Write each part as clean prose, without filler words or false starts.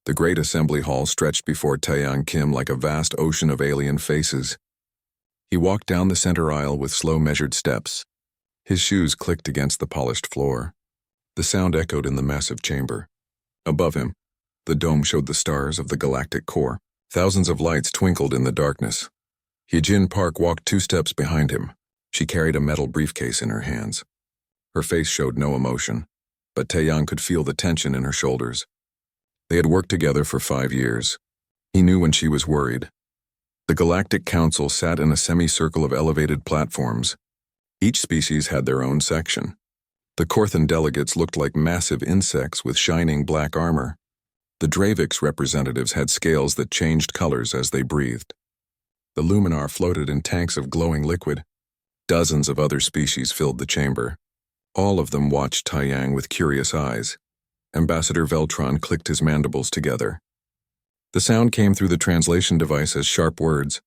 The great assembly hall stretched before Taeyang Kim like a vast ocean of alien faces. He walked down the center aisle with slow measured steps. His shoes clicked against the polished floor. The sound echoed in the massive chamber. Above him, the dome showed the stars of the galactic core. Thousands of lights twinkled in the darkness. Hyejin Park walked 2 steps behind him. She carried a metal briefcase in her hands. Her face showed no emotion, but Taeyang could feel the tension in her shoulders. They had worked together for 5 years. He knew when she was worried. The Galactic Council sat in a semicircle of elevated platforms. Each species had their own section. The Korthan delegates looked like massive insects with shining black armor. The Dravix representatives had scales that changed colors as they breathed. The Luminar floated in tanks of glowing liquid. Dozens of other species filled the chamber. All of them watched Taeyang with curious eyes. Ambassador Veltron clicked his mandibles together. The sound came through the translation device as sharp words.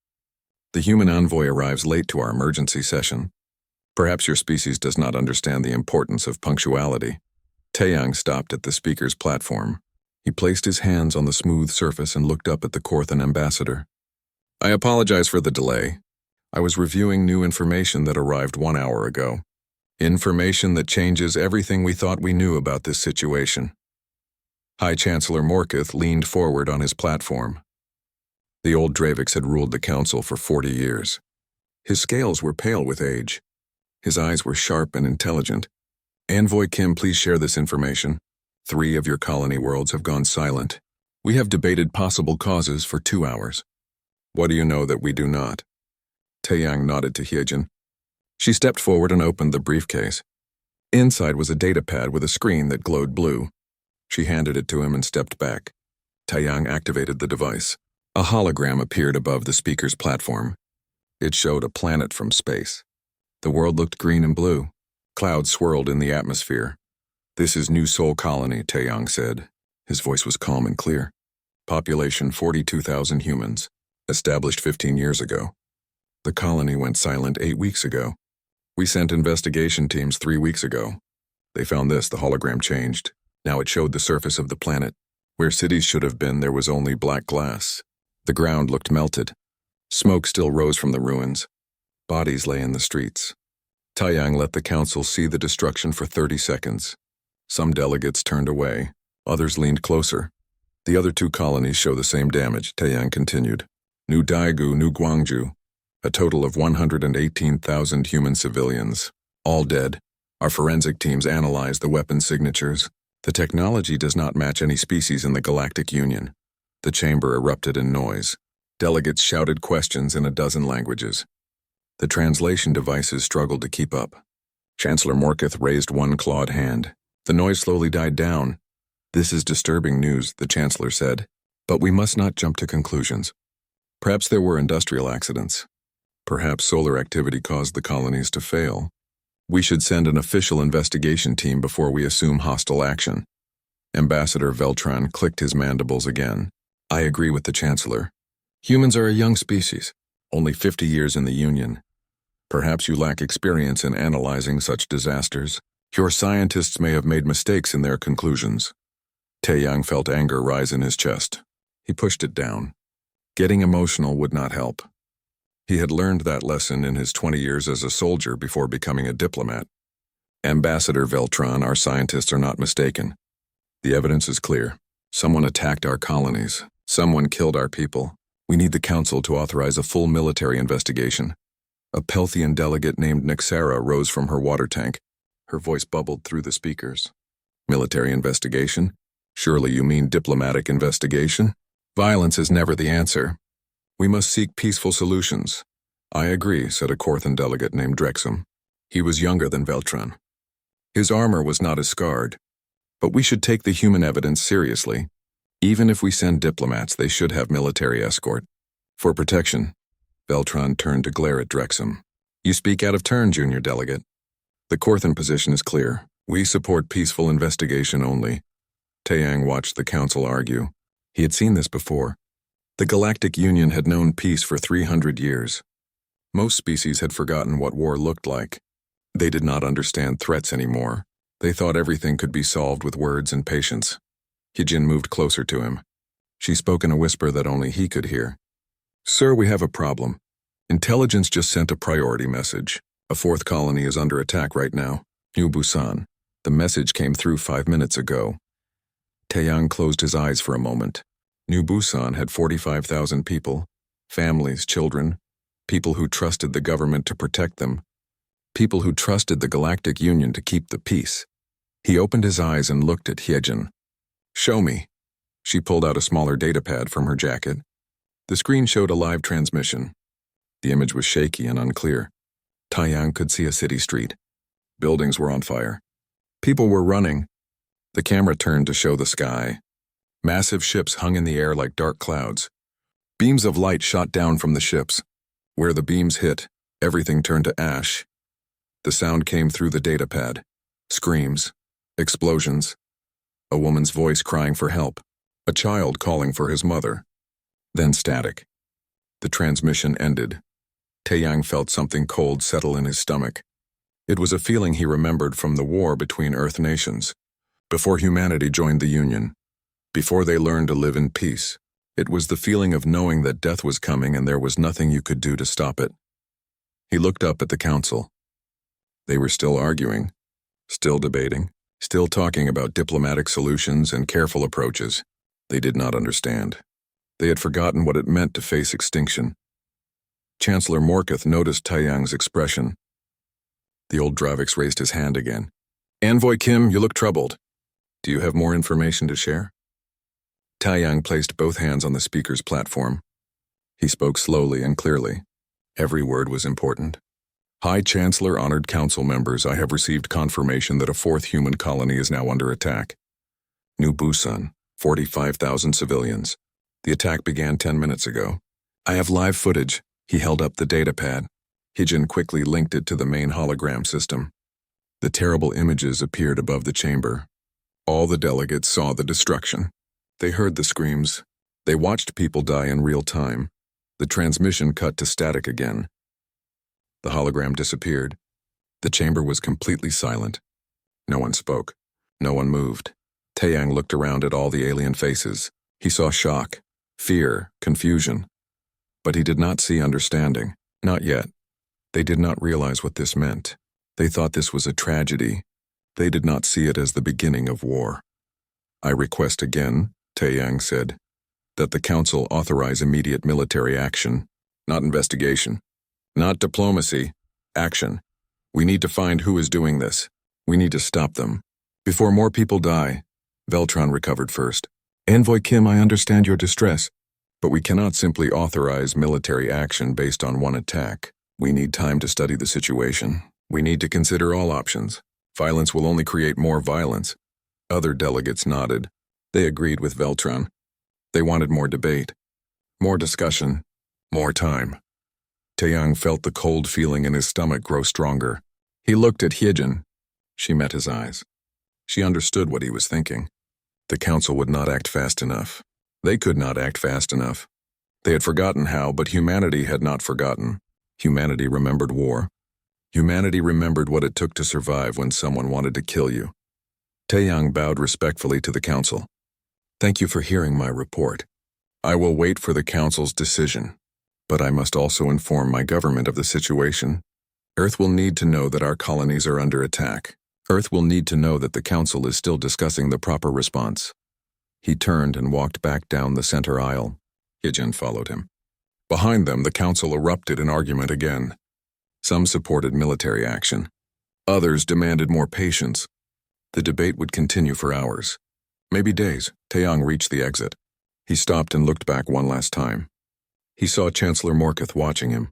The human envoy arrives late to our emergency session. Perhaps your species does not understand the importance of punctuality. Taeyang stopped at the speaker's platform. He placed his hands on the smooth surface and looked up at the Korthan ambassador. I apologize for the delay. I was reviewing new information that arrived 1 hour ago. Information that changes everything we thought we knew about this situation. High Chancellor Morkith leaned forward on his platform. The old Dravix had ruled the council for 40 years. His scales were pale with age. His eyes were sharp and intelligent. Envoy Kim, please share this information. 3 of your colony worlds have gone silent. We have debated possible causes for 2 hours. What do you know that we do not? Taeyang nodded to Hyejin. She stepped forward and opened the briefcase. Inside was a datapad with a screen that glowed blue. She handed it to him and stepped back. Taeyang activated the device. A hologram appeared above the speaker's platform. It showed a planet from space. The world looked green and blue. Clouds swirled in the atmosphere. This is New Sol Colony, Taeyang said. His voice was calm and clear. Population 42,000 humans. Established 15 years ago. The colony went silent 8 weeks ago. We sent investigation teams 3 weeks ago. They found this, the hologram changed. Now it showed the surface of the planet. Where cities should have been, there was only black glass. The ground looked melted. Smoke still rose from the ruins. Bodies lay in the streets. Taeyang let the council see the destruction for 30 seconds. Some delegates turned away. Others leaned closer. The other 2 colonies show the same damage, Taeyang continued. New Daegu, New Gwangju. A total of 118,000 human civilians. All dead. Our forensic teams analyzed the weapon signatures. The technology does not match any species in the Galactic Union. The chamber erupted in noise. Delegates shouted questions in a dozen languages. The translation devices struggled to keep up. Chancellor Morkith raised one clawed hand. The noise slowly died down. This is disturbing news, the Chancellor said. But we must not jump to conclusions. Perhaps there were industrial accidents. Perhaps solar activity caused the colonies to fail. We should send an official investigation team before we assume hostile action. Ambassador Veltron clicked his mandibles again. I agree with the Chancellor. Humans are a young species, only 50 years in the Union. Perhaps you lack experience in analyzing such disasters. Your scientists may have made mistakes in their conclusions. Taeyang felt anger rise in his chest. He pushed it down. Getting emotional would not help. He had learned that lesson in his 20 years as a soldier before becoming a diplomat. Ambassador Veltron, our scientists are not mistaken. The evidence is clear. Someone attacked our colonies. Someone killed our people. We need the council to authorize a full military investigation. A Pelthian delegate named Nixara rose from her water tank. Her voice bubbled through the speakers. Military investigation? Surely you mean diplomatic investigation? Violence is never the answer. We must seek peaceful solutions. I agree, said a Korthan delegate named Drexum. He was younger than Veltron. His armor was not as scarred. But we should take the human evidence seriously. Even if we send diplomats, they should have military escort. For protection. Veltron turned to glare at Drexum. You speak out of turn, junior delegate. The Korthan position is clear. We support peaceful investigation only. Taeyang watched the council argue. He had seen this before. The Galactic Union had known peace for 300 years. Most species had forgotten what war looked like. They did not understand threats anymore. They thought everything could be solved with words and patience. Hyejin moved closer to him. She spoke in a whisper that only he could hear. Sir, we have a problem. Intelligence just sent a priority message. A fourth colony is under attack right now. New Busan. The message came through 5 minutes ago. Taeyang closed his eyes for a moment. New Busan had 45,000 people. Families, children. People who trusted the government to protect them. People who trusted the Galactic Union to keep the peace. He opened his eyes and looked at Hyejin. Show me. She pulled out a smaller datapad from her jacket. The screen showed a live transmission. The image was shaky and unclear. Taeyang could see a city street. Buildings were on fire. People were running. The camera turned to show the sky. Massive ships hung in the air like dark clouds. Beams of light shot down from the ships. Where the beams hit, everything turned to ash. The sound came through the datapad. Screams. Explosions. A woman's voice crying for help. A child calling for his mother. Then static. The transmission ended. Taeyang felt something cold settle in his stomach. It was a feeling he remembered from the war between Earth nations. Before humanity joined the Union. Before they learned to live in peace. It was the feeling of knowing that death was coming and there was nothing you could do to stop it. He looked up at the council. They were still arguing. Still debating. Still talking about diplomatic solutions and careful approaches. They did not understand. They had forgotten what it meant to face extinction. Chancellor Morketh noticed Taeyang's expression. The old Dravix raised his hand again. Envoy Kim, you look troubled. Do you have more information to share? Taeyang placed both hands on the speaker's platform. He spoke slowly and clearly. Every word was important. High Chancellor, honored council members, I have received confirmation that a fourth human colony is now under attack. New Busan, 45,000 civilians. The attack began 10 minutes ago. I have live footage. He held up the datapad. Hyejin quickly linked it to the main hologram system. The terrible images appeared above the chamber. All the delegates saw the destruction. They heard the screams. They watched people die in real time. The transmission cut to static again. The hologram disappeared. The chamber was completely silent. No one spoke. No one moved. Taeyang looked around at all the alien faces. He saw shock, fear, confusion. But he did not see understanding. Not yet. They did not realize what this meant. They thought this was a tragedy. They did not see it as the beginning of war. I request again, Taeyang said, that the Council authorize immediate military action, not investigation, not diplomacy, action. We need to find who is doing this. We need to stop them. Before more people die, Veltron recovered first. Envoy Kim, I understand your distress, but we cannot simply authorize military action based on one attack. We need time to study the situation. We need to consider all options. Violence will only create more violence. Other delegates nodded. They agreed with Veltron. They wanted more debate, more discussion, more time. Taeyang felt the cold feeling in his stomach grow stronger. He looked at Hyejin. She met his eyes. She understood what he was thinking. The council would not act fast enough. They could not act fast enough. They had forgotten how, but humanity had not forgotten. Humanity remembered war. Humanity remembered what it took to survive when someone wanted to kill you. Taeyang bowed respectfully to the council. Thank you for hearing my report. I will wait for the council's decision, but I must also inform my government of the situation. Earth will need to know that our colonies are under attack. Earth will need to know that the council is still discussing the proper response. He turned and walked back down the center aisle. Hyejin followed him. Behind them, the council erupted in argument again. Some supported military action. Others demanded more patience. The debate would continue for hours. Maybe days. Taeyang reached the exit. He stopped and looked back one last time. He saw Chancellor Morketh watching him.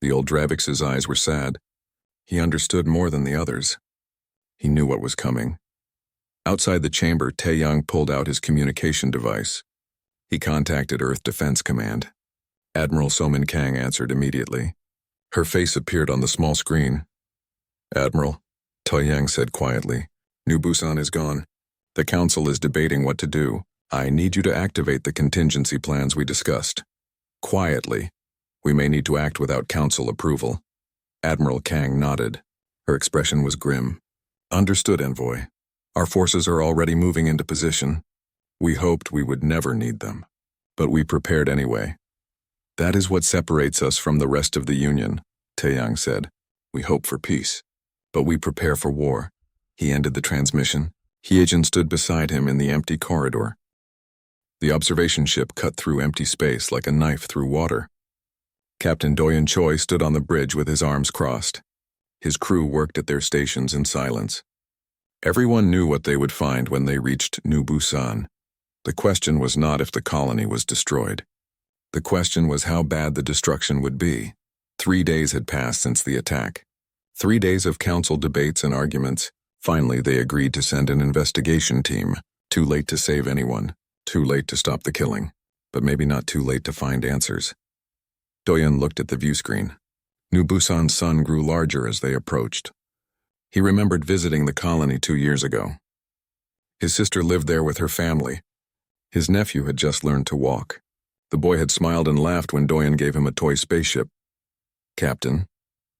The old Dravix's eyes were sad. He understood more than the others. He knew what was coming. Outside the chamber, Taeyang pulled out his communication device. He contacted Earth Defense Command. Admiral Somin Kang answered immediately. Her face appeared on the small screen. Admiral, Taeyang said quietly, New Busan is gone. The council is debating what to do. I need you to activate the contingency plans we discussed. Quietly. We may need to act without council approval. Admiral Kang nodded. Her expression was grim. Understood, Envoy. Our forces are already moving into position. We hoped we would never need them, but we prepared anyway. That is what separates us from the rest of the Union, Taeyang said. We hope for peace, but we prepare for war. He ended the transmission. Hyejin stood beside him in the empty corridor. The observation ship cut through empty space like a knife through water. Captain Doyen Choi stood on the bridge with his arms crossed. His crew worked at their stations in silence. Everyone knew what they would find when they reached New Busan. The question was not if the colony was destroyed. The question was how bad the destruction would be. 3 days had passed since the attack. 3 days of council debates and arguments. Finally, they agreed to send an investigation team. Too late to save anyone. Too late to stop the killing. But maybe not too late to find answers. Doyen looked at the view screen. New Busan's sun grew larger as they approached. He remembered visiting the colony 2 years ago. His sister lived there with her family. His nephew had just learned to walk. The boy had smiled and laughed when Doyen gave him a toy spaceship. Captain,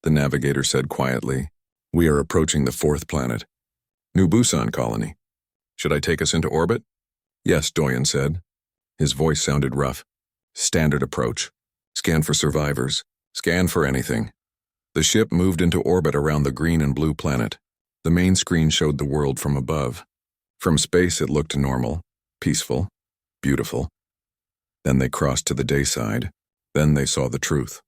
the navigator said quietly, we are approaching the 4th planet. New Busan colony. Should I take us into orbit? Yes, Doyen said. His voice sounded rough. Standard approach. Scan for survivors. Scan for anything. The ship moved into orbit around the green and blue planet. The main screen showed the world from above. From space it looked normal, peaceful, beautiful. Then they crossed to the day side. Then they saw the truth.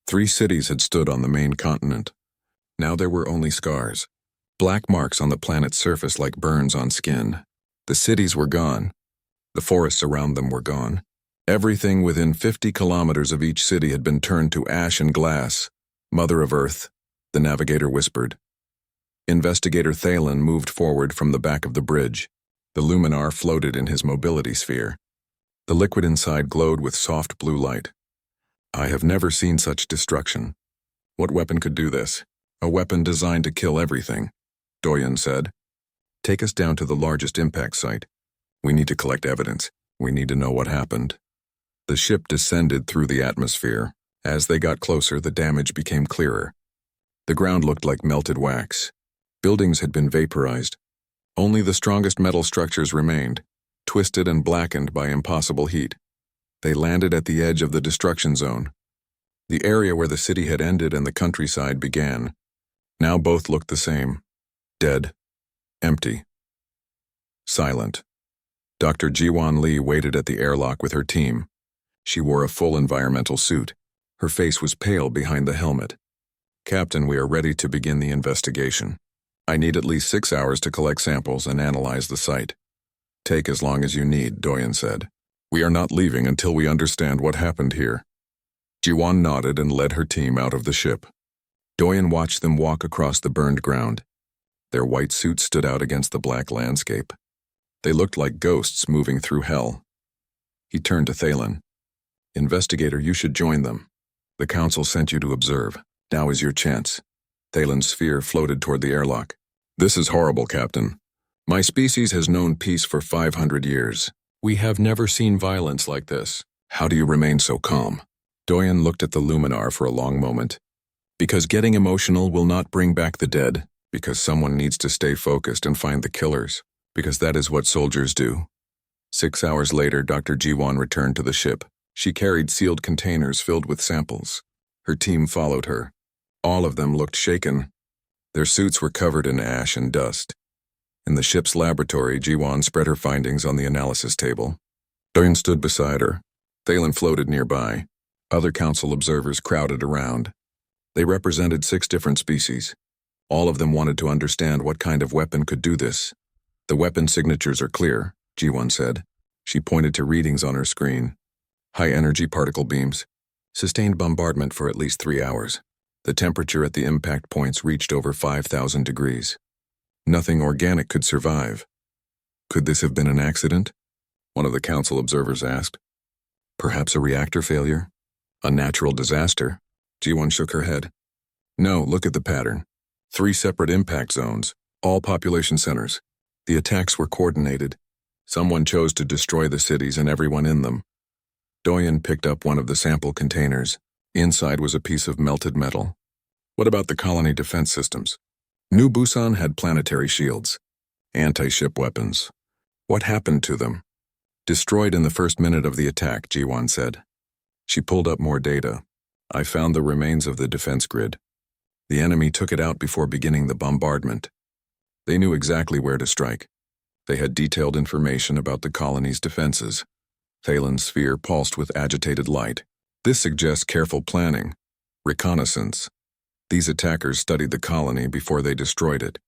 3 cities had stood on the main continent. Now there were only scars. Black marks on the planet's surface like burns on skin. The cities were gone. The forests around them were gone. Everything within 50 kilometers of each city had been turned to ash and glass. Mother of Earth, the navigator whispered. Investigator Thalen moved forward from the back of the bridge. The luminar floated in his mobility sphere. The liquid inside glowed with soft blue light. I have never seen such destruction. What weapon could do this? A weapon designed to kill everything, Doyen said. Take us down to the largest impact site. We need to collect evidence. We need to know what happened. The ship descended through the atmosphere. As they got closer, the damage became clearer. The ground looked like melted wax. Buildings had been vaporized. Only the strongest metal structures remained, twisted and blackened by impossible heat. They landed at the edge of the destruction zone. The area where the city had ended and the countryside began. Now both looked the same. Dead. Empty. Silent. Dr. Jiwon Lee waited at the airlock with her team. She wore a full environmental suit. Her face was pale behind the helmet. Captain, we are ready to begin the investigation. I need at least 6 hours to collect samples and analyze the site. Take as long as you need, Doyen said. We are not leaving until we understand what happened here. Jiwon nodded and led her team out of the ship. Doyen watched them walk across the burned ground. Their white suits stood out against the black landscape. They looked like ghosts moving through hell. He turned to Thalen. Investigator, you should join them. The council sent you to observe. Now is your chance. Thalen's sphere floated toward the airlock. This is horrible, Captain. My species has known peace for 500 years. We have never seen violence like this. How do you remain so calm? Doyen looked at the luminar for a long moment. Because getting emotional will not bring back the dead. Because someone needs to stay focused and find the killers. Because that is what soldiers do. 6 hours later, Dr. Jiwon returned to the ship. She carried sealed containers filled with samples. Her team followed her. All of them looked shaken. Their suits were covered in ash and dust. In the ship's laboratory, Jiwon spread her findings on the analysis table. Doyen stood beside her. Thalen floated nearby. Other council observers crowded around. They represented 6 different species. All of them wanted to understand what kind of weapon could do this. The weapon signatures are clear, Jiwon said. She pointed to readings on her screen. High-energy particle beams. Sustained bombardment for at least 3 hours. The temperature at the impact points reached over 5,000 degrees. Nothing organic could survive. Could this have been an accident? One of the council observers asked. Perhaps a reactor failure? A natural disaster? Jiwon shook her head. No, look at the pattern. 3 separate impact zones, all population centers. The attacks were coordinated. Someone chose to destroy the cities and everyone in them. Doyen picked up one of the sample containers. Inside was a piece of melted metal. What about the colony defense systems? New Busan had planetary shields, anti-ship weapons, What happened to them? Destroyed in the first minute of the attack, Jiwan said. She pulled up more data. I found the remains of the defense grid. The enemy took it out before beginning the bombardment. They knew exactly where to strike. They had detailed information about the colony's defenses. Thalen's sphere pulsed with agitated light. This suggests careful planning, reconnaissance. These attackers studied the colony before they destroyed it.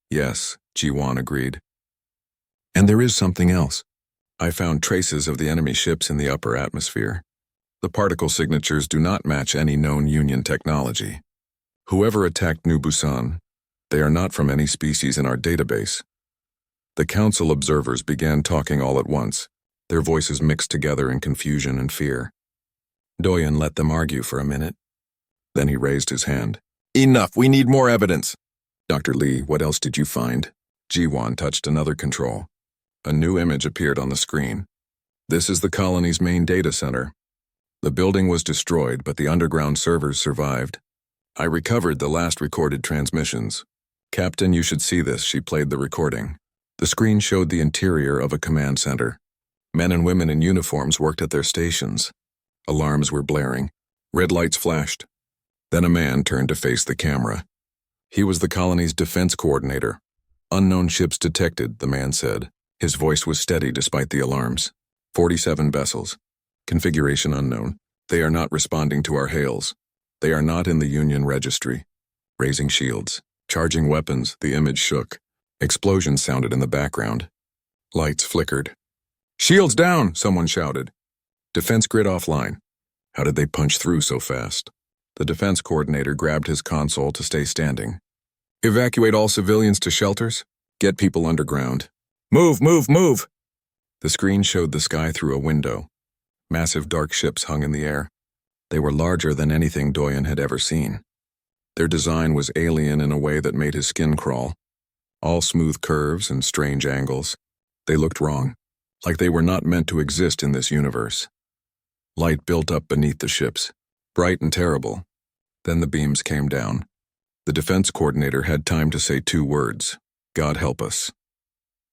Yes, Jiwan agreed. And there is something else. I found traces of the enemy ships in the upper atmosphere. The particle signatures do not match any known Union technology. Whoever attacked New Busan, they are not from any species in our database. The council observers began talking all at once, their voices mixed together in confusion and fear. Doyen let them argue for a minute. Then he raised his hand. Enough, we need more evidence. Dr. Lee, what else did you find? Jiwan touched another control. A new image appeared on the screen. This is the colony's main data center. The building was destroyed, but the underground servers survived. I recovered the last recorded transmissions. Captain, you should see this, she played the recording. The screen showed the interior of a command center. Men and women in uniforms worked at their stations. Alarms were blaring. Red lights flashed. Then a man turned to face the camera. He was the colony's defense coordinator. Unknown ships detected, the man said. His voice was steady despite the alarms. 47 vessels. Configuration unknown. They are not responding to our hails. They are not in the Union registry. Raising shields. Charging weapons, the image shook. Explosions sounded in the background. Lights flickered. Shields down, someone shouted. Defense grid offline. How did they punch through so fast? The defense coordinator grabbed his console to stay standing. Evacuate all civilians to shelters. Get people underground. Move, move, move! The screen showed the sky through a window. Massive dark ships hung in the air. They were larger than anything Doyen had ever seen. Their design was alien in a way that made his skin crawl. All smooth curves and strange angles. They looked wrong, like they were not meant to exist in this universe. Light built up beneath the ships, bright and terrible. Then the beams came down. The defense coordinator had time to say 2 words, God help us.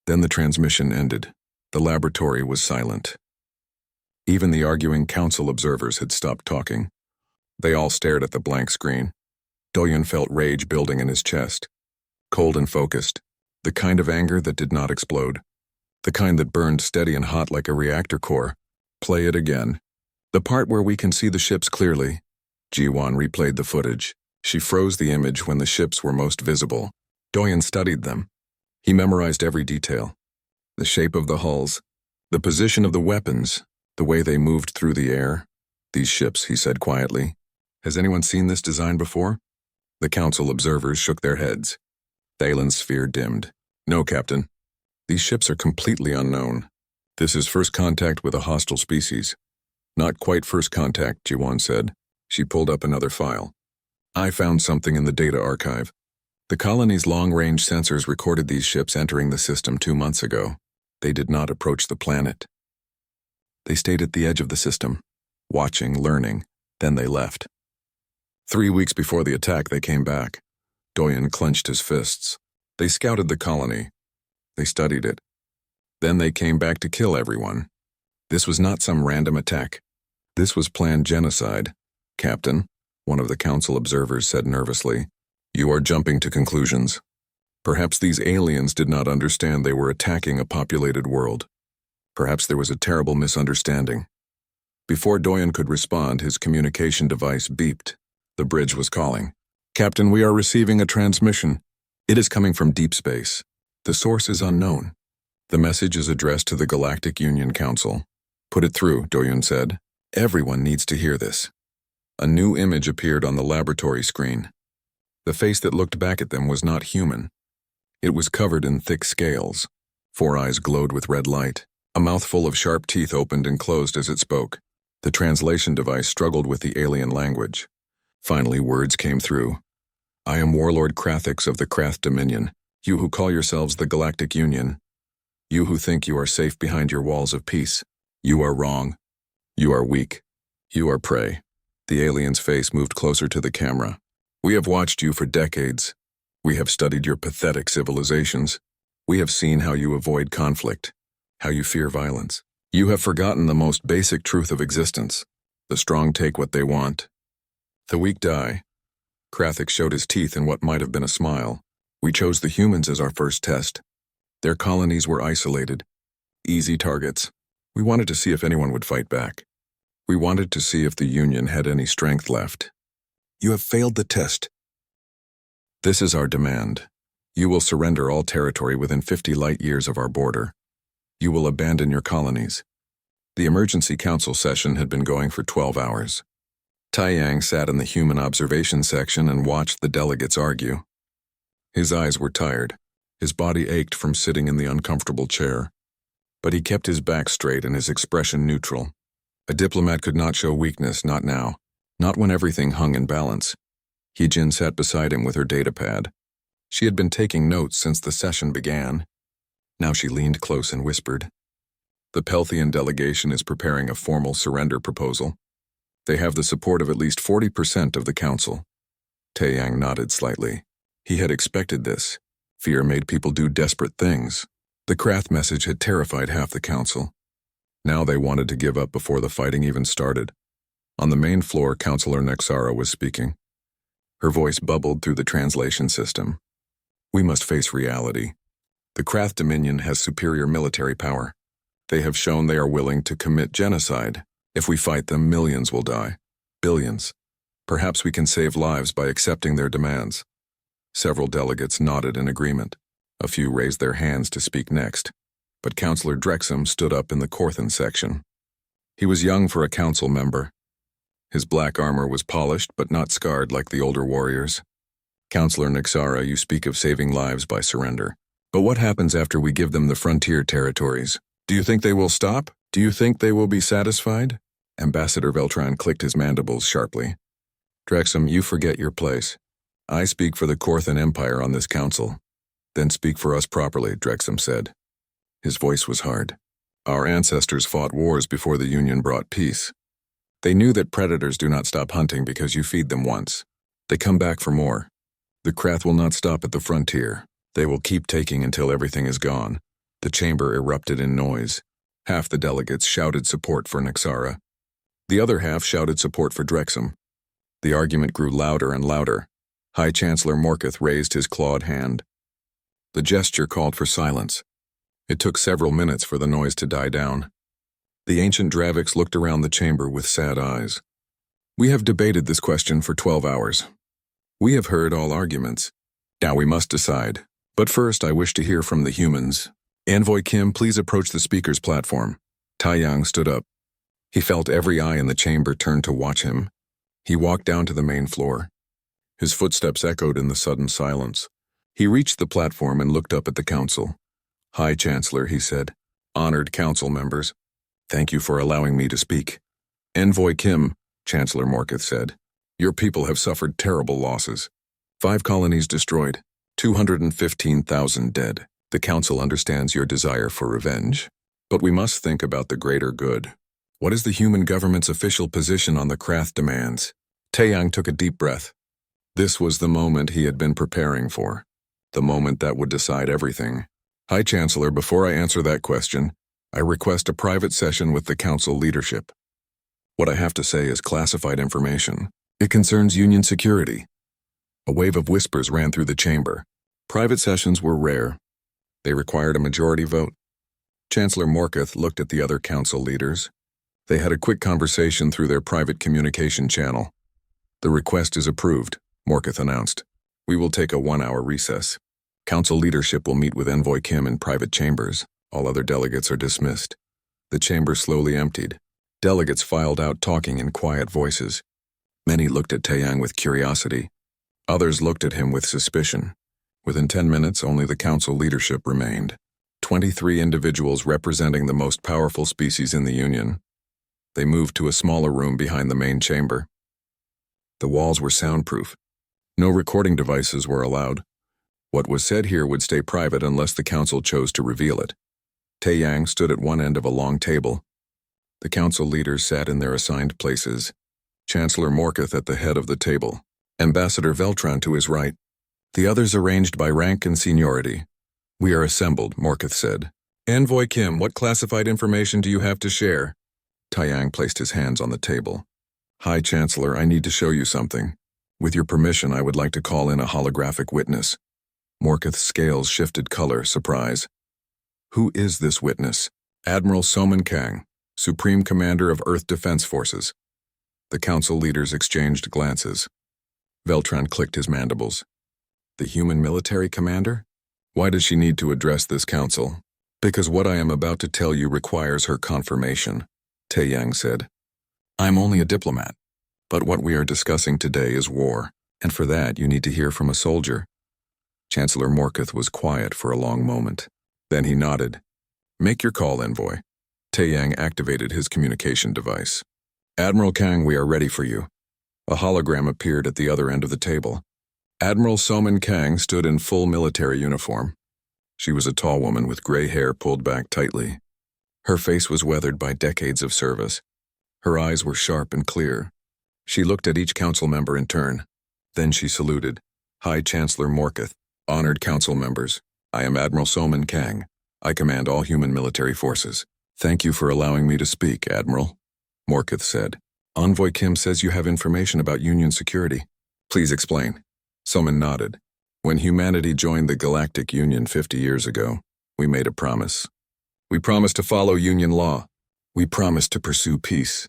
Then the transmission ended. The laboratory was silent. Even the arguing council observers had stopped talking. They all stared at the blank screen. Doyen felt rage building in his chest. Cold and focused. The kind of anger that did not explode. The kind that burned steady and hot like a reactor core. Play it again. The part where we can see the ships clearly. Jiwan replayed the footage. She froze the image when the ships were most visible. Doyen studied them. He memorized every detail. The shape of the hulls, the position of the weapons, the way they moved through the air. These ships, he said quietly. Has anyone seen this design before? The council observers shook their heads. Thalen's sphere dimmed. No, Captain. These ships are completely unknown. This is first contact with a hostile species. Not quite first contact, Jiwan said. She pulled up another file. I found something in the data archive. The colony's long-range sensors recorded these ships entering the system 2 months ago. They did not approach the planet. They stayed at the edge of the system, watching, learning, then they left. 3 weeks before the attack, they came back. Doyen clenched his fists. They scouted the colony. They studied it. Then they came back to kill everyone. This was not some random attack. This was planned genocide. Captain, one of the council observers said nervously, you are jumping to conclusions. Perhaps these aliens did not understand they were attacking a populated world. Perhaps there was a terrible misunderstanding. Before Doyen could respond, his communication device beeped. The bridge was calling. Captain, we are receiving a transmission. It is coming from deep space. The source is unknown. The message is addressed to the Galactic Union Council. Put it through, Doyen said. Everyone needs to hear this. A new image appeared on the laboratory screen. The face that looked back at them was not human. It was covered in thick scales. 4 eyes glowed with red light. A mouthful of sharp teeth opened and closed as it spoke. The translation device struggled with the alien language. Finally, words came through. I am Warlord Krathix of the Krath Dominion, you who call yourselves the Galactic Union. You who think you are safe behind your walls of peace. You are wrong. You are weak. You are prey. The alien's face moved closer to the camera. We have watched you for decades. We have studied your pathetic civilizations. We have seen how you avoid conflict, how you fear violence. You have forgotten the most basic truth of existence. The strong take what they want. The weak die. Krathik showed his teeth in what might have been a smile. We chose the humans as our first test. Their colonies were isolated. Easy targets. We wanted to see if anyone would fight back. We wanted to see if the Union had any strength left. You have failed the test. This is our demand. You will surrender all territory within 50 light years of our border. You will abandon your colonies. The emergency council session had been going for 12 hours. Taiyang sat in the human observation section and watched the delegates argue. His eyes were tired. His body ached from sitting in the uncomfortable chair. But he kept his back straight and his expression neutral. A diplomat could not show weakness, not now. Not when everything hung in balance. Heejin sat beside him with her datapad. She had been taking notes since the session began. Now she leaned close and whispered. The Pelthian delegation is preparing a formal surrender proposal. They have the support of at least 40% of the council. Taiyang nodded slightly. He had expected this. Fear made people do desperate things. The Krath message had terrified half the council. Now they wanted to give up before the fighting even started. On the main floor, Councillor Nexara was speaking. Her voice bubbled through the translation system. We must face reality. The Krath Dominion has superior military power. They have shown they are willing to commit genocide. If we fight them, millions will die. Billions. Perhaps we can save lives by accepting their demands. Several delegates nodded in agreement. A few raised their hands to speak next. But Councillor Drexham stood up in the Korthan section. He was young for a council member. His black armor was polished but not scarred like the older warriors. Councillor Nexara, you speak of saving lives by surrender. But what happens after we give them the frontier territories? Do you think they will stop? Do you think they will be satisfied? Ambassador Veltran clicked his mandibles sharply. Drexham, you forget your place. I speak for the Korthan Empire on this council. Then speak for us properly, Drexham said. His voice was hard. Our ancestors fought wars before the Union brought peace. They knew that predators do not stop hunting because you feed them once. They come back for more. The Krath will not stop at the frontier. They will keep taking until everything is gone. The chamber erupted in noise. Half the delegates shouted support for Nexara. The other half shouted support for Drexham. The argument grew louder and louder. High Chancellor Morketh raised his clawed hand. The gesture called for silence. It took several minutes for the noise to die down. The ancient Draviks looked around the chamber with sad eyes. We have debated this question for 12 hours. We have heard all arguments. Now we must decide. But first I wish to hear from the humans. Envoy Kim, please approach the speaker's platform. Taiyang stood up. He felt every eye in the chamber turn to watch him. He walked down to the main floor. His footsteps echoed in the sudden silence. He reached the platform and looked up at the council. High Chancellor, he said. Honored council members. Thank you for allowing me to speak. Envoy Kim, Chancellor Morketh said. Your people have suffered terrible losses. 5 colonies destroyed. 215,000 dead. The council understands your desire for revenge. But we must think about the greater good. What is the human government's official position on the Krath demands? Taiyang took a deep breath. This was the moment he had been preparing for. The moment that would decide everything. High Chancellor, before I answer that question, I request a private session with the council leadership. What I have to say is classified information. It concerns Union security. A wave of whispers ran through the chamber. Private sessions were rare. They required a majority vote. Chancellor Morketh looked at the other council leaders. They had a quick conversation through their private communication channel. The request is approved, Morketh announced. We will take a 1-hour recess. Council leadership will meet with Envoy Kim in private chambers. All other delegates are dismissed. The chamber slowly emptied. Delegates filed out talking in quiet voices. Many looked at Taiyang with curiosity. Others looked at him with suspicion. Within 10 minutes, only the council leadership remained. 23 individuals representing the most powerful species in the Union. They moved to a smaller room behind the main chamber. The walls were soundproof. No recording devices were allowed. What was said here would stay private unless the council chose to reveal it. Taiyang stood at one end of a long table. The council leaders sat in their assigned places. Chancellor Morketh at the head of the table. Ambassador Veltran to his right. The others arranged by rank and seniority. We are assembled, Morketh said. Envoy Kim, what classified information do you have to share? Taiyang placed his hands on the table. High Chancellor, I need to show you something. With your permission, I would like to call in a holographic witness. Morketh's scales shifted color, surprise. Who is this witness? Admiral Soman Kang, Supreme Commander of Earth Defense Forces. The council leaders exchanged glances. Veltran clicked his mandibles. The human military commander? Why does she need to address this council? Because what I am about to tell you requires her confirmation, Taiyang said. I'm only a diplomat, but what we are discussing today is war, and for that you need to hear from a soldier. Chancellor Morketh was quiet for a long moment. Then he nodded. Make your call, Envoy. Taiyang activated his communication device. Admiral Kang, we are ready for you. A hologram appeared at the other end of the table. Admiral Soman Kang stood in full military uniform. She was a tall woman with gray hair pulled back tightly. Her face was weathered by decades of service. Her eyes were sharp and clear. She looked at each council member in turn. Then she saluted. High Chancellor Morketh, honored council members, I am Admiral Soman Kang. I command all human military forces. Thank you for allowing me to speak, Admiral, Morketh said. Envoy Kim says you have information about Union security. Please explain. Soman nodded. When humanity joined the Galactic Union 50 years ago, we made a promise. We promised to follow Union law. We promised to pursue peace.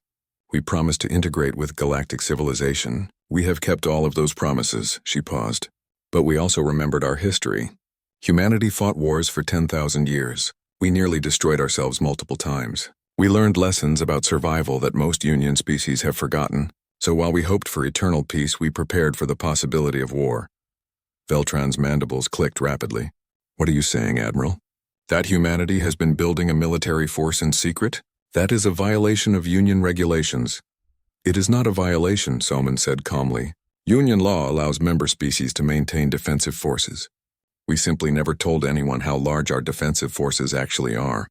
We promised to integrate with galactic civilization. We have kept all of those promises, she paused. But we also remembered our history. Humanity fought wars for 10,000 years. We nearly destroyed ourselves multiple times. We learned lessons about survival that most Union species have forgotten. So while we hoped for eternal peace, we prepared for the possibility of war. Veltran's mandibles clicked rapidly. What are you saying, Admiral? That humanity has been building a military force in secret? That is a violation of Union regulations. It is not a violation, Soman said calmly. Union law allows member species to maintain defensive forces. We simply never told anyone how large our defensive forces actually are.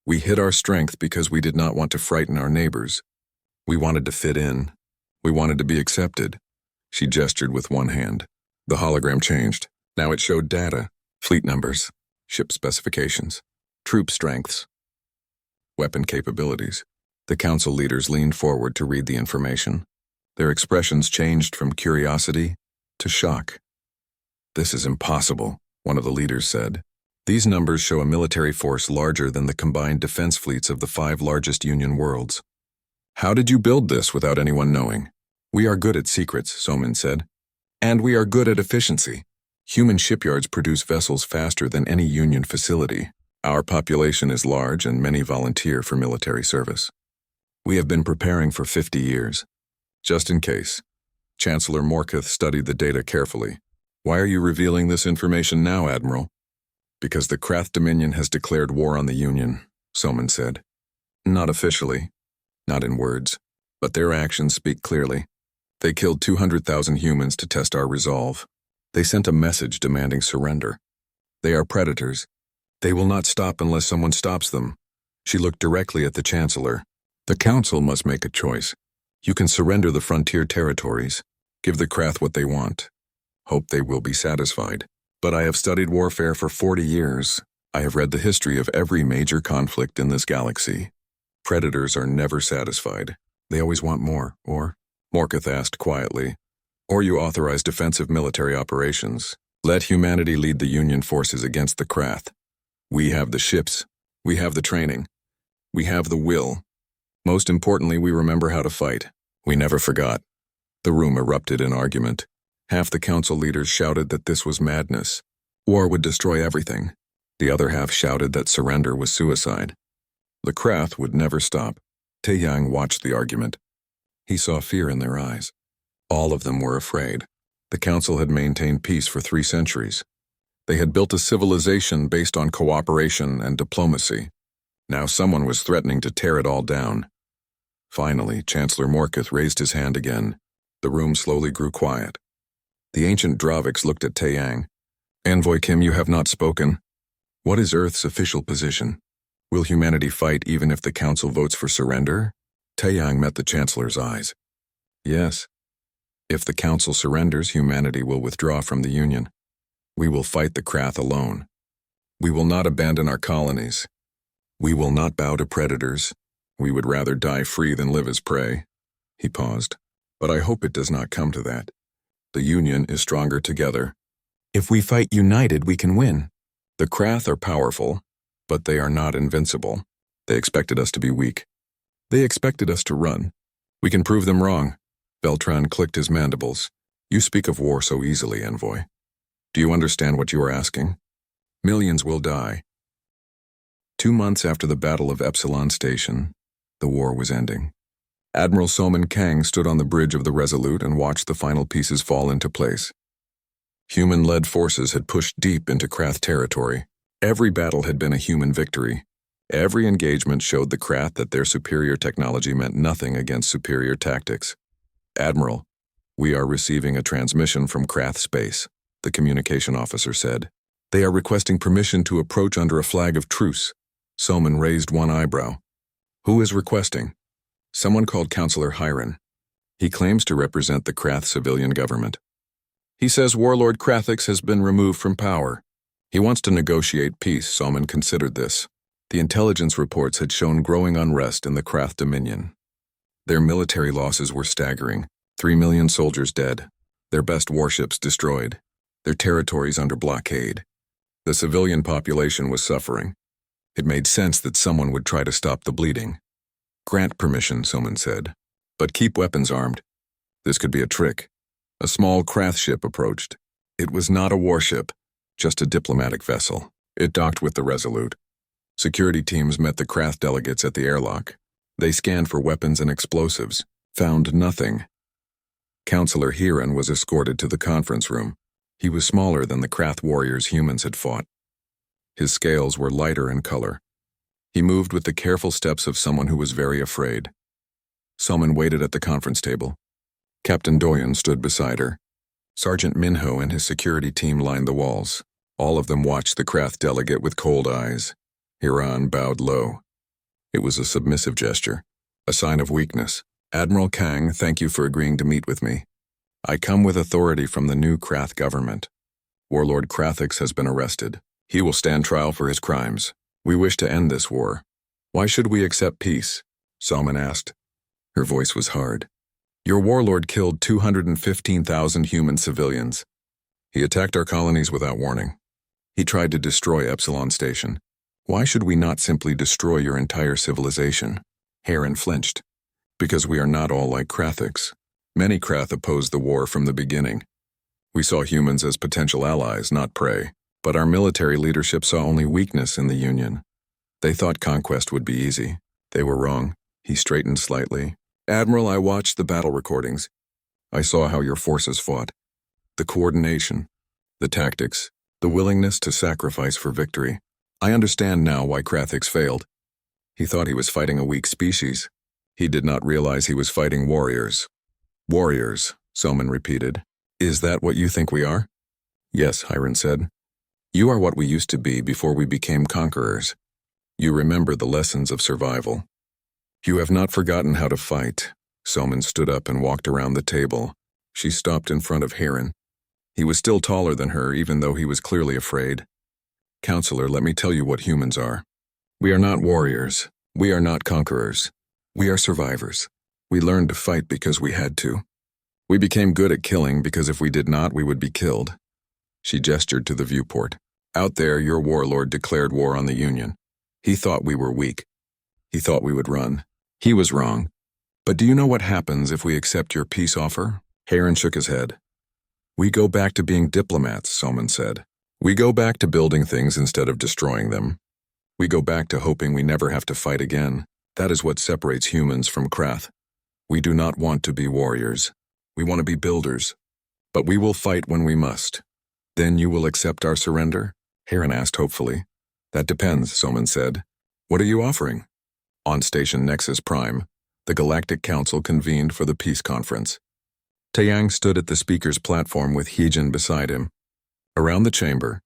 We hid our strength because we did not want to frighten our neighbors. We wanted to fit in. We wanted to be accepted. She gestured with one hand. The hologram changed. Now it showed data, fleet numbers, ship specifications, troop strengths, weapon capabilities. The council leaders leaned forward to read the information. Their expressions changed from curiosity to shock. This is impossible, one of the leaders said. These numbers show a military force larger than the combined defense fleets of the 5 largest Union worlds. How did you build this without anyone knowing? We are good at secrets, Soman said. And we are good at efficiency. Human shipyards produce vessels faster than any Union facility. Our population is large and many volunteer for military service. We have been preparing for 50 years. Just in case. Chancellor Morketh studied the data carefully. Why are you revealing this information now, Admiral? Because the Krath Dominion has declared war on the Union, Soman said. Not officially, not in words, but their actions speak clearly. They killed 200,000 humans to test our resolve. They sent a message demanding surrender. They are predators. They will not stop unless someone stops them. She looked directly at the Chancellor. The Council must make a choice. You can surrender the frontier territories, give the Krath what they want. Hope they will be satisfied. But I have studied warfare for 40 years. I have read the history of every major conflict in this galaxy. Predators are never satisfied. They always want more, or, Morketh asked quietly, or you authorize defensive military operations. Let humanity lead the Union forces against the Krath. We have the ships. We have the training. We have the will. Most importantly, we remember how to fight. We never forgot. The room erupted in argument. Half the council leaders shouted that this was madness. War would destroy everything. The other half shouted that surrender was suicide. The Krath would never stop. Taiyang watched the argument. He saw fear in their eyes. All of them were afraid. The council had maintained peace for 3 centuries. They had built a civilization based on cooperation and diplomacy. Now someone was threatening to tear it all down. Finally, Chancellor Morketh raised his hand again. The room slowly grew quiet. The ancient Draviks looked at Taiyang. Envoy Kim, you have not spoken. What is Earth's official position? Will humanity fight even if the council votes for surrender? Taiyang met the Chancellor's eyes. Yes. If the council surrenders, humanity will withdraw from the Union. We will fight the Krath alone. We will not abandon our colonies. We will not bow to predators. We would rather die free than live as prey. He paused. But I hope it does not come to that. The Union is stronger together. If we fight united, we can win. The Krath are powerful, but they are not invincible. They expected us to be weak. They expected us to run. We can prove them wrong. Beltran clicked his mandibles. You speak of war so easily, Envoy. Do you understand what you are asking? Millions will die. 2 months after the Battle of Epsilon Station, the war was ending. Admiral Soman Kang stood on the bridge of the Resolute and watched the final pieces fall into place. Human-led forces had pushed deep into Krath territory. Every battle had been a human victory. Every engagement showed the Krath that their superior technology meant nothing against superior tactics. Admiral, we are receiving a transmission from Krath space, the communication officer said. They are requesting permission to approach under a flag of truce. Soman raised one eyebrow. Who is requesting? Someone called Counselor Hiron. He claims to represent the Krath civilian government. He says Warlord Krathix has been removed from power. He wants to negotiate peace. Soman considered this. The intelligence reports had shown growing unrest in the Krath Dominion. Their military losses were staggering. 3 million soldiers dead. Their best warships destroyed. Their territories under blockade. The civilian population was suffering. It made sense that someone would try to stop the bleeding. Grant permission, Soman said, but keep weapons armed. This could be a trick. A small Krath ship approached. It was not a warship, just a diplomatic vessel. It docked with the Resolute. Security teams met the Krath delegates at the airlock. They scanned for weapons and explosives, found nothing. Counselor Hiron was escorted to the conference room. He was smaller than the Krath warriors humans had fought. His scales were lighter in color. He moved with the careful steps of someone who was very afraid. Someone waited at the conference table. Captain Doyen stood beside her. Sergeant Minho and his security team lined the walls. All of them watched the Krath delegate with cold eyes. Hiron bowed low. It was a submissive gesture, a sign of weakness. Admiral Kang, thank you for agreeing to meet with me. I come with authority from the new Krath government. Warlord Krathix has been arrested. He will stand trial for his crimes. We wish to end this war. Why should we accept peace? Salman asked. Her voice was hard. Your warlord killed 215,000 human civilians. He attacked our colonies without warning. He tried to destroy Epsilon Station. Why should we not simply destroy your entire civilization? Hiron flinched. Because we are not all like Krathix. Many Krath opposed the war from the beginning. We saw humans as potential allies, not prey. But our military leadership saw only weakness in the Union. They thought conquest would be easy. They were wrong. He straightened slightly. Admiral, I watched the battle recordings. I saw how your forces fought. The coordination, the tactics, the willingness to sacrifice for victory. I understand now why Krathix failed. He thought he was fighting a weak species. He did not realize he was fighting warriors. Warriors, Soman repeated. Is that what you think we are? Yes, Hiron said. You are what we used to be before we became conquerors. You remember the lessons of survival. You have not forgotten how to fight. Soman stood up and walked around the table. She stopped in front of Hiron. He was still taller than her, even though he was clearly afraid. Counselor, let me tell you what humans are. We are not warriors. We are not conquerors. We are survivors. We learned to fight because we had to. We became good at killing because if we did not, we would be killed. She gestured to the viewport. Out there, your warlord declared war on the Union. He thought we were weak. He thought we would run. He was wrong. But do you know what happens if we accept your peace offer? Hiron shook his head. We go back to being diplomats, Soman said. We go back to building things instead of destroying them. We go back to hoping we never have to fight again. That is what separates humans from Krath. We do not want to be warriors. We want to be builders. But we will fight when we must. Then you will accept our surrender? Hiron asked hopefully. That depends, Soman said. What are you offering? On Station Nexus Prime, the Galactic Council convened for the peace conference. Taeyang stood at the speaker's platform with Heejin beside him. Around the chamber,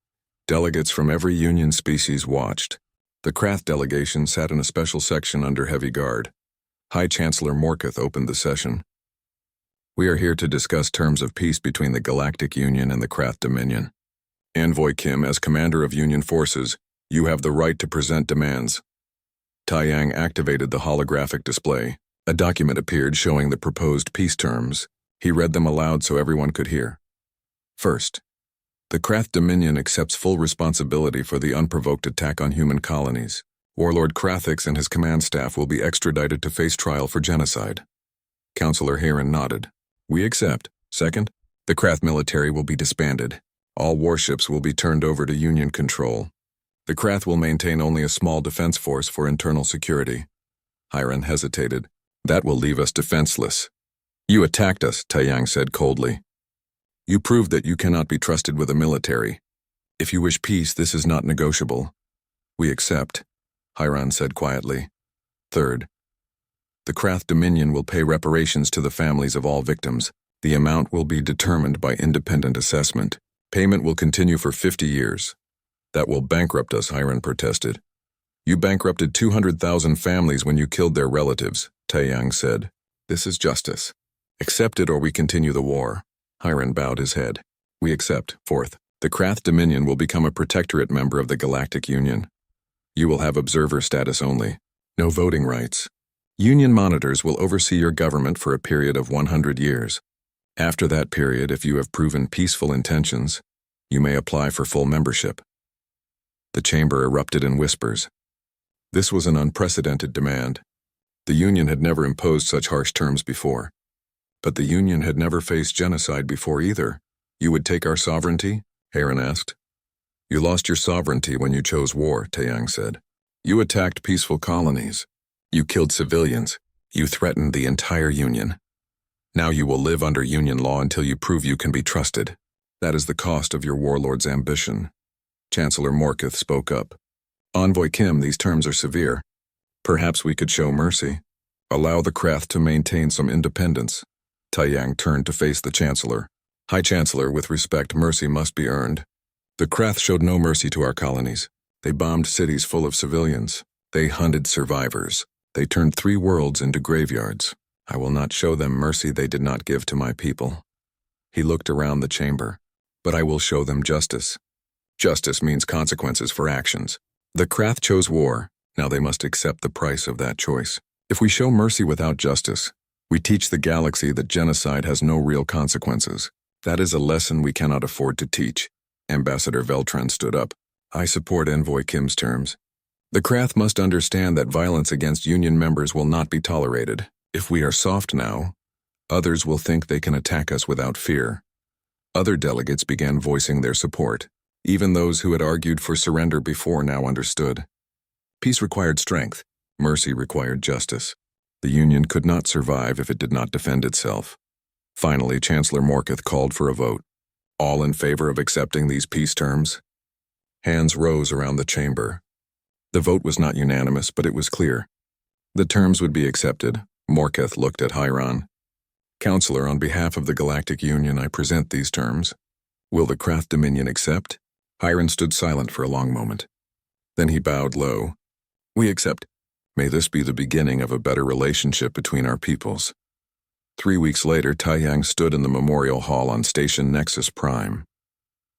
delegates from every Union species watched. The Krath delegation sat in a special section under heavy guard. High Chancellor Morketh opened the session. We are here to discuss terms of peace between the Galactic Union and the Krath Dominion. Envoy Kim, as commander of Union forces, You have the right to present demands. Taiyang activated the holographic display. A document appeared showing the proposed peace terms. He read them aloud so everyone could hear. First, the Krath Dominion accepts full responsibility for the unprovoked attack on human colonies. Warlord Krathix and his command staff will be extradited to face trial for genocide. Councillor Heron nodded. We accept. Second, the Krath military will be disbanded. All warships will be turned over to Union control. The Krath will maintain only a small defense force for internal security. Hiron hesitated. That will leave us defenseless. You attacked us, Taiyang said coldly. You proved that you cannot be trusted with a military. If you wish peace, this is not negotiable. We accept, Hiron said quietly. Third, the Krath Dominion will pay reparations to the families of all victims. The amount will be determined by independent assessment. Payment will continue for 50 years. That will bankrupt us, Hiron protested. You bankrupted 200,000 families when you killed their relatives, Taiyang said. This is justice. Accept it or we continue the war. Hiron bowed his head. We accept. Fourth, the Krath Dominion will become a protectorate member of the Galactic Union. You will have observer status only. No voting rights. Union monitors will oversee your government for a period of 100 years. After that period, if you have proven peaceful intentions, you may apply for full membership. The chamber erupted in whispers. This was an unprecedented demand. The Union had never imposed such harsh terms before. But the Union had never faced genocide before either. You would take our sovereignty? Heron asked. You lost your sovereignty when you chose war, Taiyang said. You attacked peaceful colonies. You killed civilians. You threatened the entire Union. Now you will live under Union law until you prove you can be trusted. That is the cost of your warlord's ambition. Chancellor Morkith spoke up. Envoy Kim, these terms are severe. Perhaps we could show mercy. Allow the Krath to maintain some independence. Taiyang turned to face the Chancellor. High Chancellor, with respect, mercy must be earned. The Krath showed no mercy to our colonies. They bombed cities full of civilians. They hunted survivors. They turned 3 worlds into graveyards. I will not show them mercy they did not give to my people. He looked around the chamber. But I will show them justice. Justice means consequences for actions. The Krath chose war. Now they must accept the price of that choice. If we show mercy without justice, we teach the galaxy that genocide has no real consequences. That is a lesson we cannot afford to teach. Ambassador Veltran stood up. I support Envoy Kim's terms. The Krath must understand that violence against Union members will not be tolerated. If we are soft now, others will think they can attack us without fear. Other delegates began voicing their support. Even those who had argued for surrender before now understood. Peace required strength. Mercy required justice. The Union could not survive if it did not defend itself. Finally, Chancellor Morkith called for a vote. All in favor of accepting these peace terms? Hands rose around the chamber. The vote was not unanimous, but it was clear. The terms would be accepted. Morkith looked at Hiron. Counselor, on behalf of the Galactic Union, I present these terms. Will the Krath Dominion accept? Hiron stood silent for a long moment. Then he bowed low. We accept. May this be the beginning of a better relationship between our peoples. 3 weeks later, Taiyang stood in the memorial hall on Station Nexus Prime.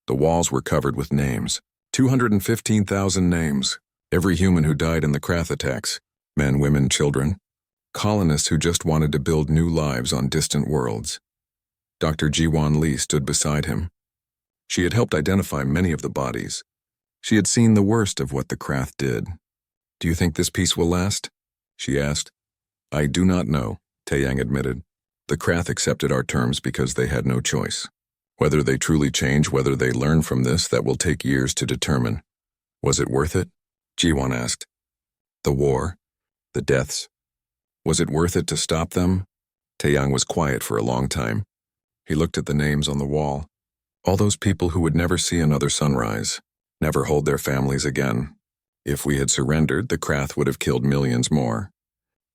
The walls were covered with names. 215,000 names. Every human who died in the Krath attacks. Men, women, children. Colonists who just wanted to build new lives on distant worlds. Dr. Jiwan Lee stood beside him. She had helped identify many of the bodies. She had seen the worst of what the Krath did. Do you think this peace will last? She asked. I do not know, Taiyang admitted. The Krath accepted our terms because they had no choice. Whether they truly change, whether they learn from this, that will take years to determine. Was it worth it? Jiwan asked. The war? The deaths? Was it worth it to stop them? Taiyang was quiet for a long time. He looked at the names on the wall. All those people who would never see another sunrise, never hold their families again. If we had surrendered, the Krath would have killed millions more.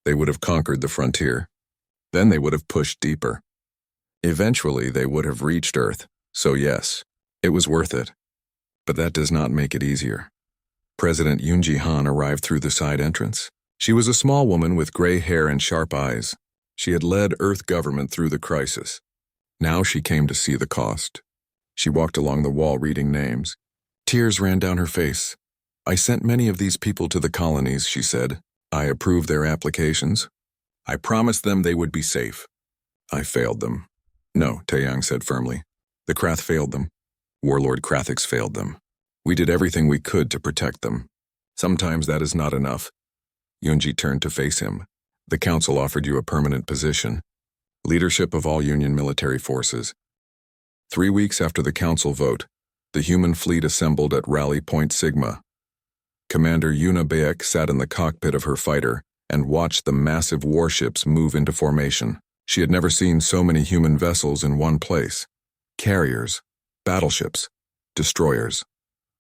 They would have conquered the frontier. Then they would have pushed deeper. Eventually, they would have reached Earth. So yes, it was worth it. But that does not make it easier. President Yoonji Han arrived through the side entrance. She was a small woman with gray hair and sharp eyes. She had led Earth government through the crisis. Now she came to see the cost. She walked along the wall reading names. Tears ran down her face. I sent many of these people to the colonies, she said. I approved their applications. I promised them they would be safe. I failed them. No, Taeyang said firmly. The Krath failed them. Warlord Krathix failed them. We did everything we could to protect them. Sometimes that is not enough. Yunji turned to face him. The council offered you a permanent position. Leadership of all Union military forces. 3 weeks after the council vote, the human fleet assembled at Rally Point Sigma. Commander Yuna Baek sat in the cockpit of her fighter and watched the massive warships move into formation. She had never seen so many human vessels in one place. Carriers, battleships, destroyers.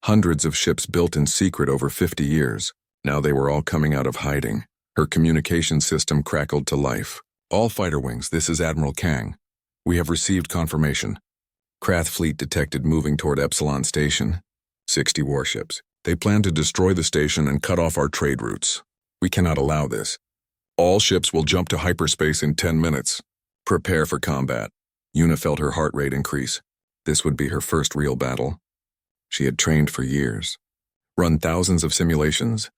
Hundreds of ships built in secret over 50 years. Now they were all coming out of hiding. Her communication system crackled to life. All fighter wings, this is Admiral Kang. We have received confirmation. Krath fleet detected moving toward Epsilon Station. 60 warships. They plan to destroy the station and cut off our trade routes. We cannot allow this. All ships will jump to hyperspace in 10 minutes. Prepare for combat. Yuna felt her heart rate increase. This would be her first real battle. She had trained for years. Run thousands of simulations.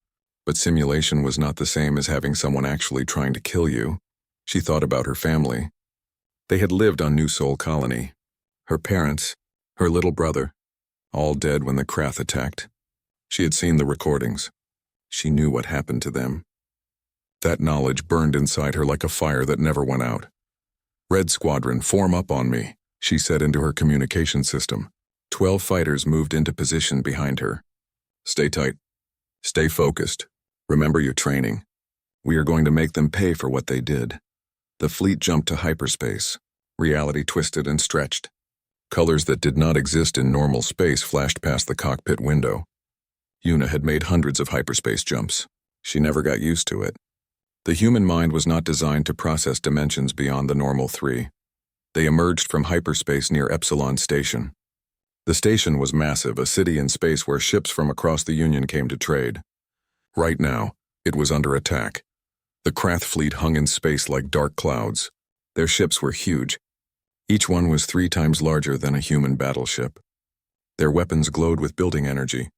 But simulation was not the same as having someone actually trying to kill you. She thought about her family. They had lived on New Sol Colony. Her parents, her little brother, all dead when the Krath attacked. She had seen the recordings. She knew what happened to them. That knowledge burned inside her like a fire that never went out. Red Squadron, form up on me, she said into her communication system. 12 fighters moved into position behind her. Stay tight. Stay focused. Remember your training. We are going to make them pay for what they did. The fleet jumped to hyperspace. Reality twisted and stretched. Colors that did not exist in normal space flashed past the cockpit window. Yuna had made hundreds of hyperspace jumps. She never got used to it. The human mind was not designed to process dimensions beyond the normal 3. They emerged from hyperspace near Epsilon Station. The station was massive, a city in space where ships from across the Union came to trade. Right now, it was under attack. The Krath fleet hung in space like dark clouds. Their ships were huge. Each one was 3 times larger than a human battleship. Their weapons glowed with building energy.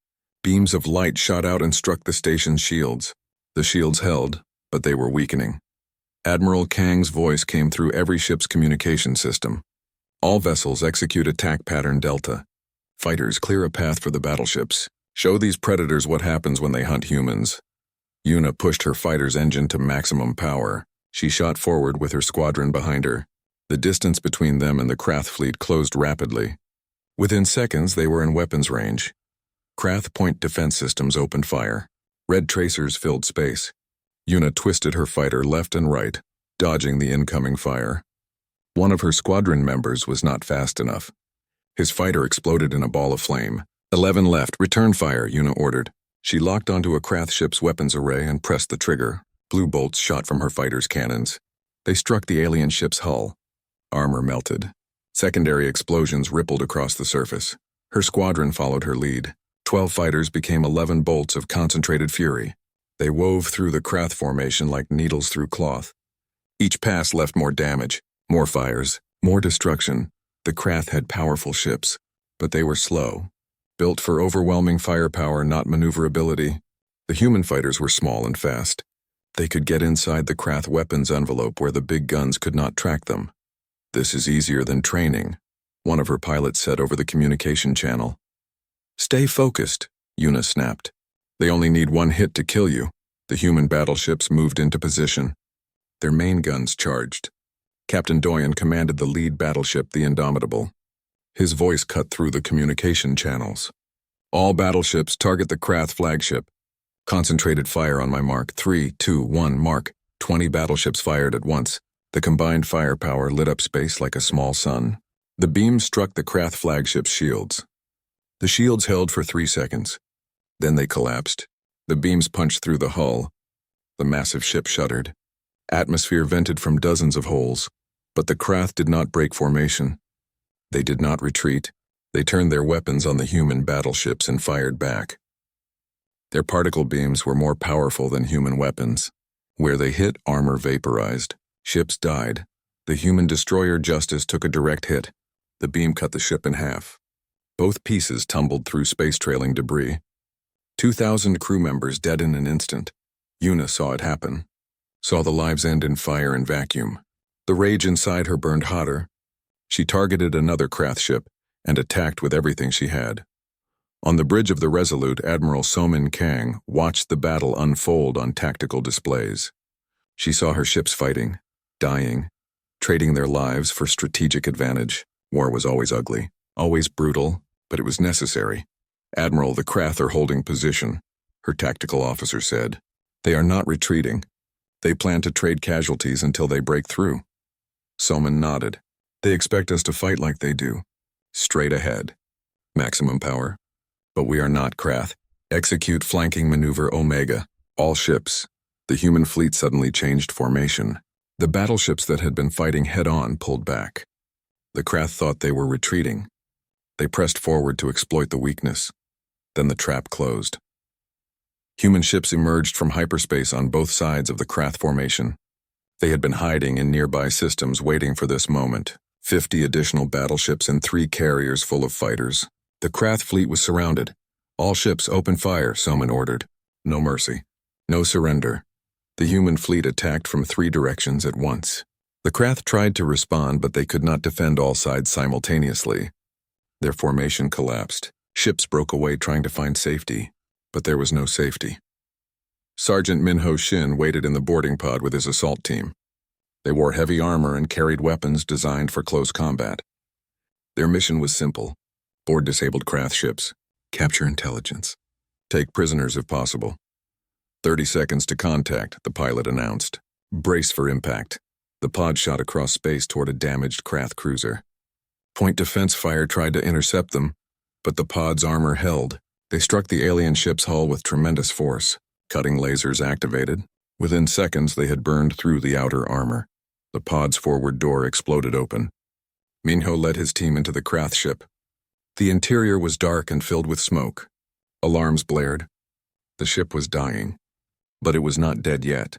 Beams of light shot out and struck the station's shields. The shields held, but they were weakening. Admiral Kang's voice came through every ship's communication system. All vessels execute attack pattern Delta. Fighters, clear a path for the battleships. Show these predators what happens when they hunt humans. Yuna pushed her fighter's engine to maximum power. She shot forward with her squadron behind her. The distance between them and the Krath fleet closed rapidly. Within seconds, they were in weapons range. Krath point defense systems opened fire. Red tracers filled space. Yuna twisted her fighter left and right, dodging the incoming fire. One of her squadron members was not fast enough. His fighter exploded in a ball of flame. 11 left, return fire, Yuna ordered. She locked onto a Krath ship's weapons array and pressed the trigger. Blue bolts shot from her fighter's cannons. They struck the alien ship's hull. Armor melted. Secondary explosions rippled across the surface. Her squadron followed her lead. 12 fighters became 11 bolts of concentrated fury. They wove through the Krath formation like needles through cloth. Each pass left more damage, more fires, more destruction. The Krath had powerful ships, but they were slow. Built for overwhelming firepower, not maneuverability. The human fighters were small and fast. They could get inside the Krath weapons envelope where the big guns could not track them. This is easier than training, one of her pilots said over the communication channel. Stay focused, Yuna snapped. They only need one hit to kill you. The human battleships moved into position. Their main guns charged. Captain Doyen commanded the lead battleship, the Indomitable. His voice cut through the communication channels. All battleships target the Krath flagship. Concentrated fire on my mark. 3, 2, 1, mark. 20 battleships fired at once. The combined firepower lit up space like a small sun. The beams struck the Krath flagship's shields. The shields held for 3 seconds. Then they collapsed. The beams punched through the hull. The massive ship shuddered. Atmosphere vented from dozens of holes. But the Krath did not break formation. They did not retreat. They turned their weapons on the human battleships and fired back. Their particle beams were more powerful than human weapons. Where they hit, armor vaporized. Ships died. The human destroyer Justice took a direct hit. The beam cut the ship in half. Both pieces tumbled through space-trailing debris. 2,000 crew members dead in an instant. Una saw it happen, saw the lives end in fire and vacuum. The rage inside her burned hotter. She targeted another Krath ship and attacked with everything she had. On the bridge of the Resolute, Admiral Somin Kang watched the battle unfold on tactical displays. She saw her ships fighting, dying, trading their lives for strategic advantage. War was always ugly, always brutal, but it was necessary. "Admiral, the Krath are holding position," her tactical officer said. "They are not retreating. They plan to trade casualties until they break through." Somin nodded. "They expect us to fight like they do. Straight ahead. Maximum power. But we are not Krath. Execute flanking maneuver Omega. All ships." The human fleet suddenly changed formation. The battleships that had been fighting head-on pulled back. The Krath thought they were retreating. They pressed forward to exploit the weakness. Then the trap closed. Human ships emerged from hyperspace on both sides of the Krath formation. They had been hiding in nearby systems waiting for this moment. 50 additional battleships and 3 carriers full of fighters. The Krath fleet was surrounded. "All ships open fire," Somin ordered. No mercy. No surrender. The human fleet attacked from 3 directions at once. The Krath tried to respond, but they could not defend all sides simultaneously. Their formation collapsed. Ships broke away trying to find safety, but there was no safety. Sergeant Minho Shin waited in the boarding pod with his assault team. They wore heavy armor and carried weapons designed for close combat. Their mission was simple: board disabled Krath ships, capture intelligence, take prisoners if possible. 30 seconds to contact, the pilot announced. Brace for impact. The pod shot across space toward a damaged Krath cruiser. Point defense fire tried to intercept them, but the pod's armor held. They struck the alien ship's hull with tremendous force. Cutting lasers activated. Within seconds, they had burned through the outer armor. The pod's forward door exploded open. Minho led his team into the Krath ship. The interior was dark and filled with smoke. Alarms blared. The ship was dying. But it was not dead yet.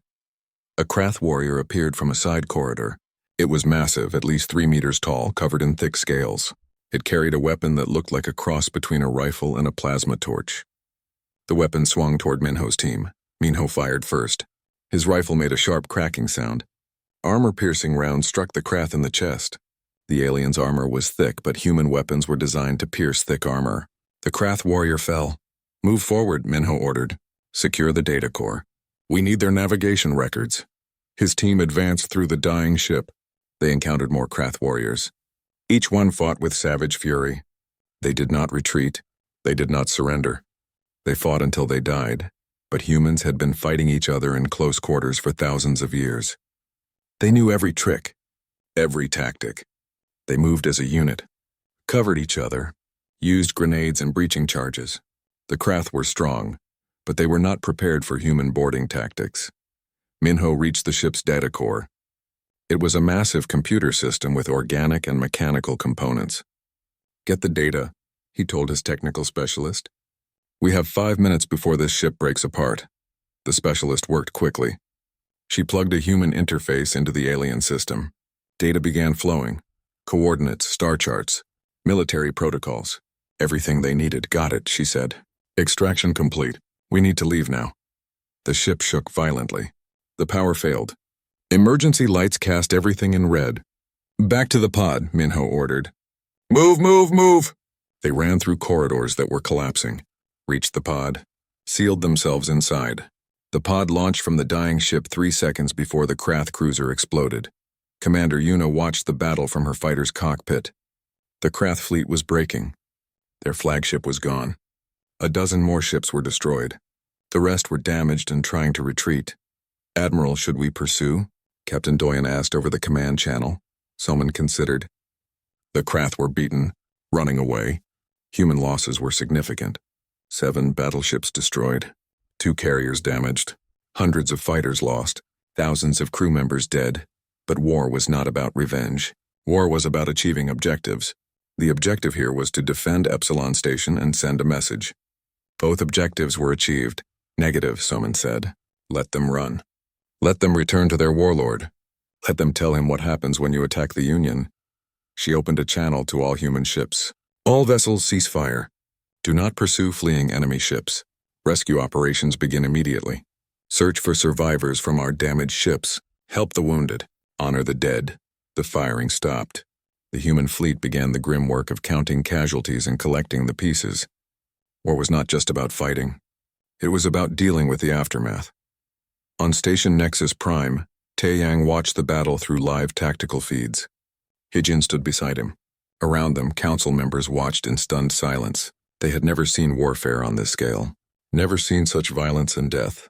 A Krath warrior appeared from a side corridor. It was massive, at least 3 meters tall, covered in thick scales. It carried a weapon that looked like a cross between a rifle and a plasma torch. The weapon swung toward Minho's team. Minho fired first. His rifle made a sharp cracking sound. Armor-piercing rounds struck the Krath in the chest. The alien's armor was thick, but human weapons were designed to pierce thick armor. The Krath warrior fell. "Move forward," Minho ordered. "Secure the data core. We need their navigation records." His team advanced through the dying ship. They encountered more Krath warriors. Each one fought with savage fury. They did not retreat. They did not surrender. They fought until they died. But humans had been fighting each other in close quarters for thousands of years. They knew every trick, every tactic. They moved as a unit, covered each other, used grenades and breaching charges. The Krath were strong, but they were not prepared for human boarding tactics. Minho reached the ship's data core. It was a massive computer system with organic and mechanical components. "Get the data," he told his technical specialist. "We have 5 minutes before this ship breaks apart." The specialist worked quickly. She plugged a human interface into the alien system. Data began flowing. Coordinates, star charts, military protocols. Everything they needed. "Got it," she said. "Extraction complete. We need to leave now." The ship shook violently. The power failed. Emergency lights cast everything in red. "Back to the pod," Minho ordered. "Move, move, move!" They ran through corridors that were collapsing, reached the pod, sealed themselves inside. The pod launched from the dying ship 3 seconds before the Krath cruiser exploded. Commander Una watched the battle from her fighter's cockpit. The Krath fleet was breaking. Their flagship was gone. A dozen more ships were destroyed. The rest were damaged and trying to retreat. "Admiral, should we pursue?" Captain Doyen asked over the command channel. Somin considered. The Krath were beaten, running away. Human losses were significant. 7 battleships destroyed, 2 carriers damaged, hundreds of fighters lost, thousands of crew members dead. But war was not about revenge. War was about achieving objectives. The objective here was to defend Epsilon Station and send a message. Both objectives were achieved. "Negative," Somin said. "Let them run. Let them return to their warlord. Let them tell him what happens when you attack the Union." She opened a channel to all human ships. "All vessels cease fire. Do not pursue fleeing enemy ships. Rescue operations begin immediately. Search for survivors from our damaged ships. Help the wounded. Honor the dead. The firing stopped. The human fleet began the grim work of counting casualties and collecting the pieces. War was not just about fighting. It was about dealing with the aftermath. On Station Nexus Prime, Taeyang watched the battle through live tactical feeds. Hijin stood beside him. Around them, council members watched in stunned silence. They had never seen warfare on this scale. Never seen such violence and death.